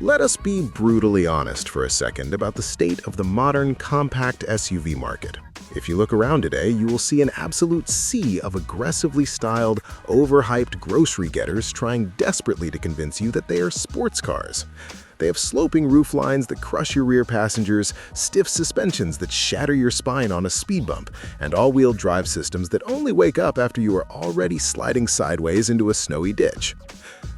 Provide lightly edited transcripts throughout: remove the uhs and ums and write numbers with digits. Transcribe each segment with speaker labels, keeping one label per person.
Speaker 1: Let us be brutally honest for a second about the state of the modern compact SUV market. If you look around today, you will see an absolute sea of aggressively styled, overhyped grocery getters trying desperately to convince you that they are sports cars. They have sloping roof lines that crush your rear passengers, stiff suspensions that shatter your spine on a speed bump, and all-wheel drive systems that only wake up after you are already sliding sideways into a snowy ditch.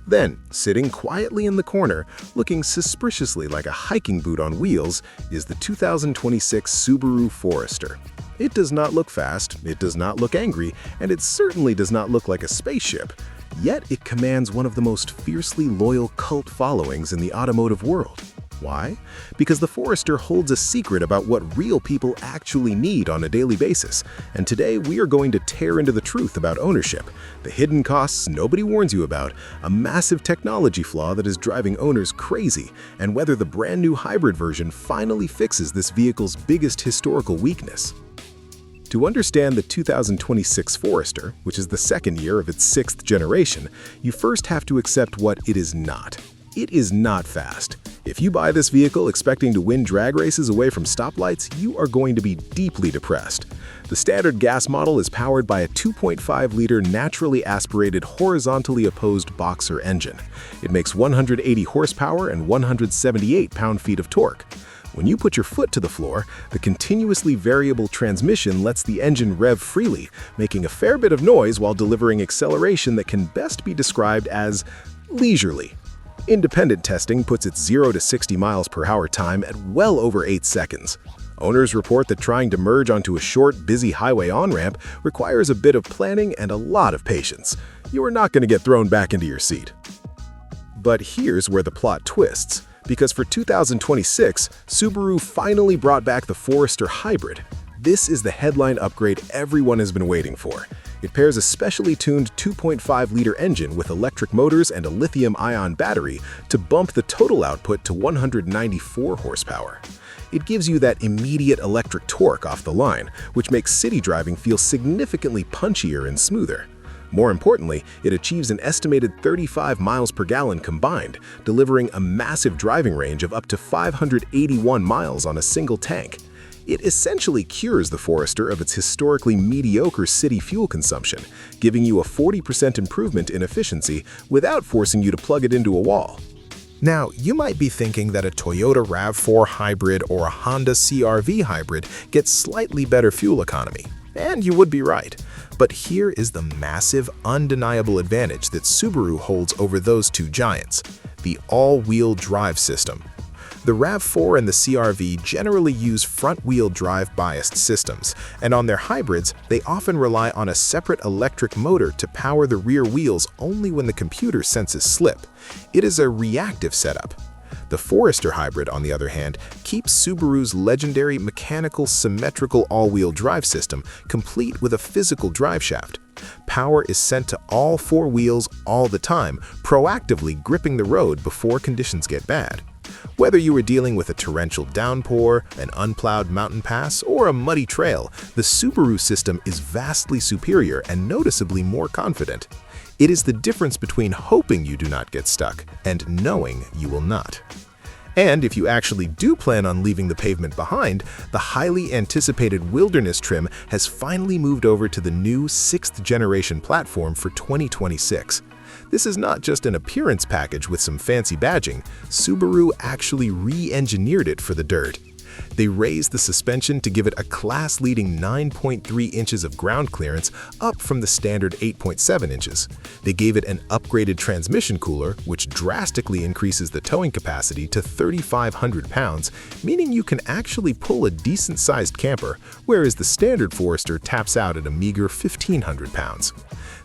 Speaker 1: Then, sitting quietly in the corner, looking suspiciously like a hiking boot on wheels, is the 2026 Subaru Forester. It does not look fast, it does not look angry, and it certainly does not look like a spaceship. Yet it commands one of the most fiercely loyal cult followings in the automotive world. Why? Because the Forester holds a secret about what real people actually need on a daily basis. And today we are going to tear into the truth about ownership, the hidden costs nobody warns you about, a massive technology flaw that is driving owners crazy, and whether the brand new hybrid version finally fixes this vehicle's biggest historical weakness. To understand the 2026 Forester, which is the second year of its sixth generation, you first have to accept what it is not. It is not fast. If you buy this vehicle expecting to win drag races away from stoplights, you are going to be deeply depressed. The standard gas model is powered by a 2.5-liter naturally aspirated horizontally opposed boxer engine. It makes 180 horsepower and 178 pound-feet of torque. When you put your foot to the floor, the continuously variable transmission lets the engine rev freely, making a fair bit of noise while delivering acceleration that can best be described as leisurely. Independent testing puts its 0 to 60 miles per hour time at well over 8 seconds. Owners report that trying to merge onto a short, busy highway on-ramp requires a bit of planning and a lot of patience. You are not going to get thrown back into your seat. But here's where the plot twists, because for 2026, Subaru finally brought back the Forester Hybrid. This is the headline upgrade everyone has been waiting for. It pairs a specially tuned 2.5-liter engine with electric motors and a lithium-ion battery to bump the total output to 194 horsepower. It gives you that immediate electric torque off the line, which makes city driving feel significantly punchier and smoother. More importantly, it achieves an estimated 35 miles per gallon combined, delivering a massive driving range of up to 581 miles on a single tank. It essentially cures the Forester of its historically mediocre city fuel consumption, giving you a 40% improvement in efficiency without forcing you to plug it into a wall. Now, you might be thinking that a Toyota RAV4 hybrid or a Honda CR-V hybrid gets slightly better fuel economy. And you would be right. But here is the massive, undeniable advantage that Subaru holds over those two giants: the all-wheel drive system. The RAV4 and the CR-V generally use front-wheel drive biased systems, and on their hybrids, they often rely on a separate electric motor to power the rear wheels only when the computer senses slip. It is a reactive setup. The Forester hybrid, on the other hand, keeps Subaru's legendary mechanical symmetrical all-wheel drive system complete with a physical driveshaft. Power is sent to all four wheels all the time, proactively gripping the road before conditions get bad. Whether you are dealing with a torrential downpour, an unplowed mountain pass, or a muddy trail, the Subaru system is vastly superior and noticeably more confident. It is the difference between hoping you do not get stuck and knowing you will not. And if you actually do plan on leaving the pavement behind, the highly anticipated Wilderness trim has finally moved over to the new 6th generation platform for 2026. This is not just an appearance package with some fancy badging. Subaru actually re-engineered it for the dirt. They raised the suspension to give it a class-leading 9.3 inches of ground clearance, up from the standard 8.7 inches. They gave it an upgraded transmission cooler, which drastically increases the towing capacity to 3,500 pounds, meaning you can actually pull a decent-sized camper, whereas the standard Forester taps out at a meager 1,500 pounds.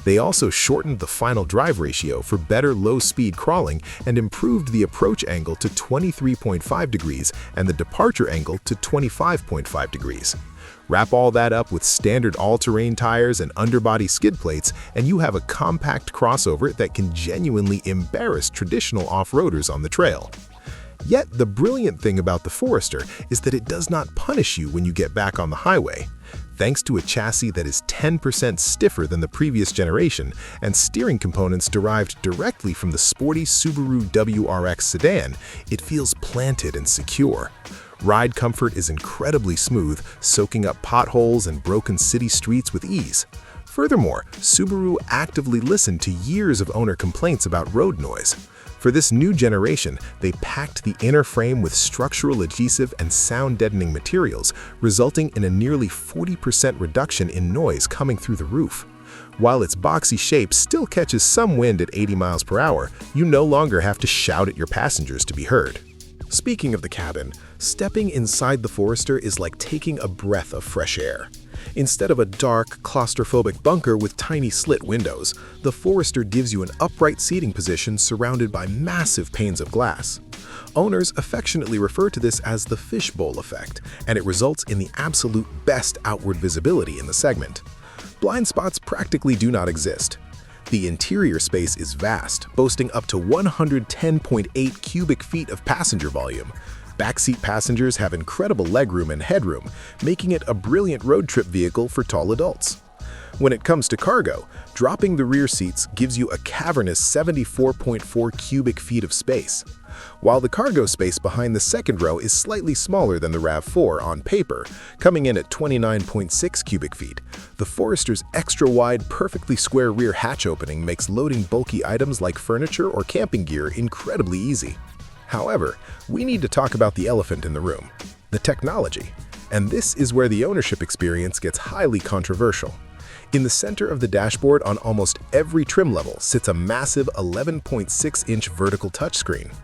Speaker 1: They also shortened the final drive ratio for better low-speed crawling and improved the approach angle to 23.5 degrees and the departure angle to 25.5 degrees. Wrap all that up with standard all-terrain tires and underbody skid plates, and you have a compact crossover that can genuinely embarrass traditional off-roaders on the trail. Yet, the brilliant thing about the Forester is that it does not punish you when you get back on the highway. thanks to a chassis that is 10% stiffer than the previous generation and steering components derived directly from the sporty Subaru WRX sedan, it feels planted and secure. Ride comfort is incredibly smooth, soaking up potholes and broken city streets with ease. Furthermore, Subaru actively listened to years of owner complaints about road noise. For this new generation, they packed the inner frame with structural adhesive and sound-deadening materials, resulting in a nearly 40% reduction in noise coming through the roof. While its boxy shape still catches some wind at 80 miles per hour, you no longer have to shout at your passengers to be heard. Speaking of the cabin, stepping inside the Forester is like taking a breath of fresh air. Instead of a dark, claustrophobic bunker with tiny slit windows, the Forester gives you an upright seating position surrounded by massive panes of glass. Owners affectionately refer to this as the fishbowl effect, and it results in the absolute best outward visibility in the segment. Blind spots practically do not exist. The interior space is vast, boasting up to 110.8 cubic feet of passenger volume. Backseat passengers have incredible legroom and headroom, making it a brilliant road trip vehicle for tall adults. When it comes to cargo, dropping the rear seats gives you a cavernous 74.4 cubic feet of space. While the cargo space behind the second row is slightly smaller than the RAV4 on paper, coming in at 29.6 cubic feet, the Forester's extra-wide, perfectly square rear hatch opening makes loading bulky items like furniture or camping gear incredibly easy. However, we need to talk about the elephant in the room, the technology. And this is where the ownership experience gets highly controversial. In the center of the dashboard on almost every trim level sits a massive 11.6-inch vertical touchscreen.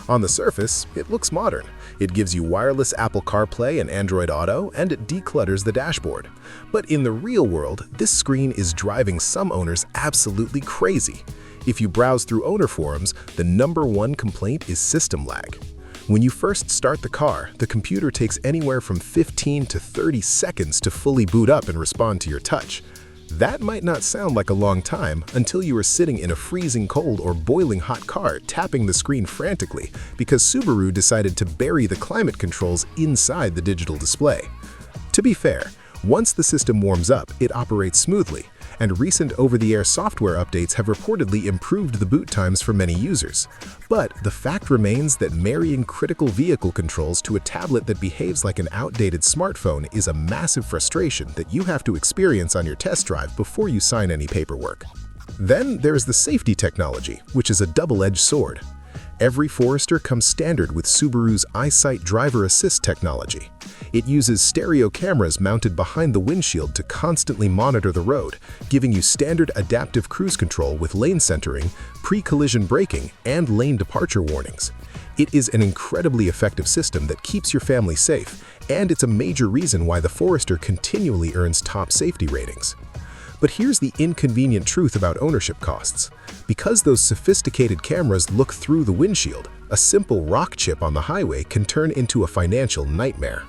Speaker 1: On the surface, it looks modern. It gives you wireless Apple CarPlay and Android Auto, and it declutters the dashboard. But in the real world, this screen is driving some owners absolutely crazy. If you browse through owner forums, the #1 complaint is system lag. When you first start the car, the computer takes anywhere from 15 to 30 seconds to fully boot up and respond to your touch. That might not sound like a long time until you are sitting in a freezing cold or boiling hot car tapping the screen frantically because Subaru decided to bury the climate controls inside the digital display. To be fair, once the system warms up, it operates smoothly, and recent over-the-air software updates have reportedly improved the boot times for many users. But the fact remains that marrying critical vehicle controls to a tablet that behaves like an outdated smartphone is a massive frustration that you have to experience on your test drive before you sign any paperwork. Then there's the safety technology, which is a double-edged sword. Every Forester comes standard with Subaru's EyeSight driver assist technology. It uses stereo cameras mounted behind the windshield to constantly monitor the road, giving you standard adaptive cruise control with lane centering, pre-collision braking, and lane departure warnings. It is an incredibly effective system that keeps your family safe, and it's a major reason why the Forester continually earns top safety ratings. But here's the inconvenient truth about ownership costs. Because those sophisticated cameras look through the windshield, a simple rock chip on the highway can turn into a financial nightmare.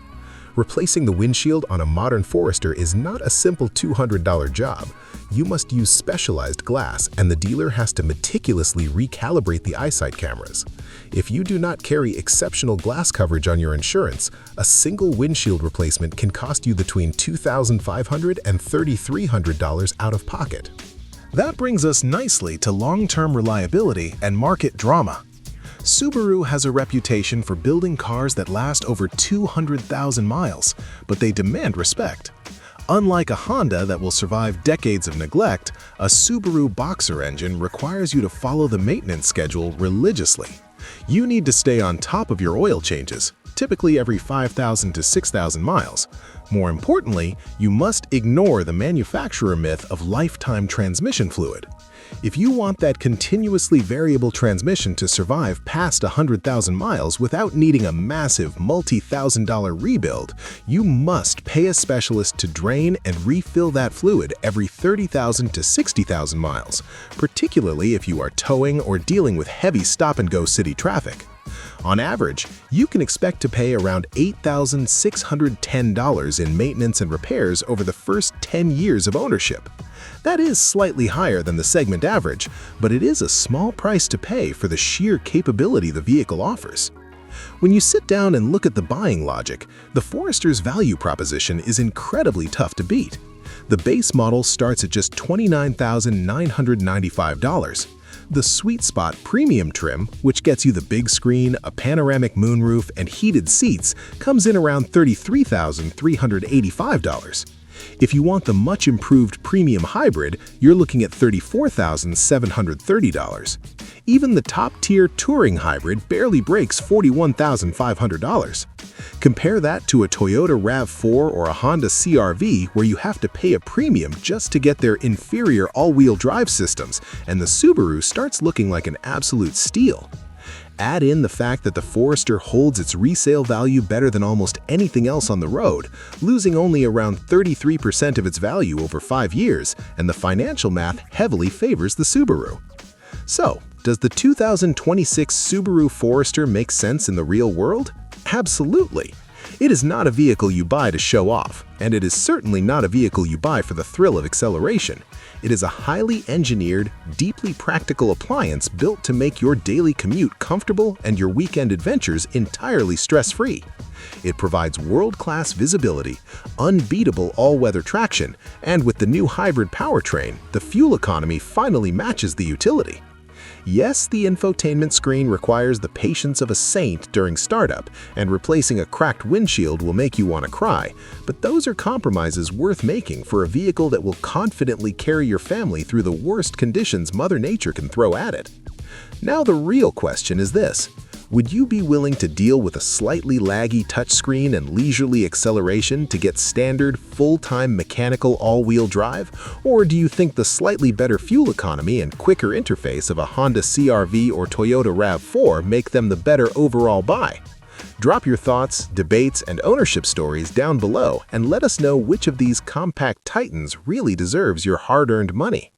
Speaker 1: Replacing the windshield on a modern Forester is not a simple $200 job. You must use specialized glass, and the dealer has to meticulously recalibrate the EyeSight cameras. If you do not carry exceptional glass coverage on your insurance, a single windshield replacement can cost you between $2,500 and $3,300 out of pocket. That brings us nicely to long-term reliability and market drama. Subaru has a reputation for building cars that last over 200,000 miles, but they demand respect. Unlike a Honda that will survive decades of neglect, a Subaru Boxer engine requires you to follow the maintenance schedule religiously. You need to stay on top of your oil changes, typically every 5,000 to 6,000 miles. More importantly, you must ignore the manufacturer myth of lifetime transmission fluid. If you want that continuously variable transmission to survive past 100,000 miles without needing a massive multi-thousand-dollar rebuild, you must pay a specialist to drain and refill that fluid every 30,000 to 60,000 miles, particularly if you are towing or dealing with heavy stop-and-go city traffic. On average, you can expect to pay around $8,610 in maintenance and repairs over the first 10 years of ownership. That is slightly higher than the segment average, but it is a small price to pay for the sheer capability the vehicle offers. When you sit down and look at the buying logic, the Forester's value proposition is incredibly tough to beat. The base model starts at just $29,995. The sweet spot premium trim, which gets you the big screen, a panoramic moonroof, and heated seats, comes in around $33,385. If you want the much improved premium hybrid, you're looking at $34,730. Even the top-tier touring hybrid barely breaks $41,500. Compare that to a Toyota RAV4 or a Honda CR-V, where you have to pay a premium just to get their inferior all-wheel drive systems, and the Subaru starts looking like an absolute steal. Add in the fact that the Forester holds its resale value better than almost anything else on the road, losing only around 33% of its value over 5 years, and the financial math heavily favors the Subaru. So, does the 2026 Subaru Forester make sense in the real world? Absolutely. It is not a vehicle you buy to show off, and it is certainly not a vehicle you buy for the thrill of acceleration. It is a highly engineered, deeply practical appliance built to make your daily commute comfortable and your weekend adventures entirely stress-free. It provides world-class visibility, unbeatable all-weather traction, and with the new hybrid powertrain, the fuel economy finally matches the utility. Yes, the infotainment screen requires the patience of a saint during startup, and replacing a cracked windshield will make you want to cry, but those are compromises worth making for a vehicle that will confidently carry your family through the worst conditions Mother Nature can throw at it. Now the real question is this: would you be willing to deal with a slightly laggy touchscreen and leisurely acceleration to get standard, full-time mechanical all-wheel drive? Or do you think the slightly better fuel economy and quicker interface of a Honda CR-V or Toyota RAV4 make them the better overall buy? Drop your thoughts, debates, and ownership stories down below and let us know which of these compact titans really deserves your hard-earned money.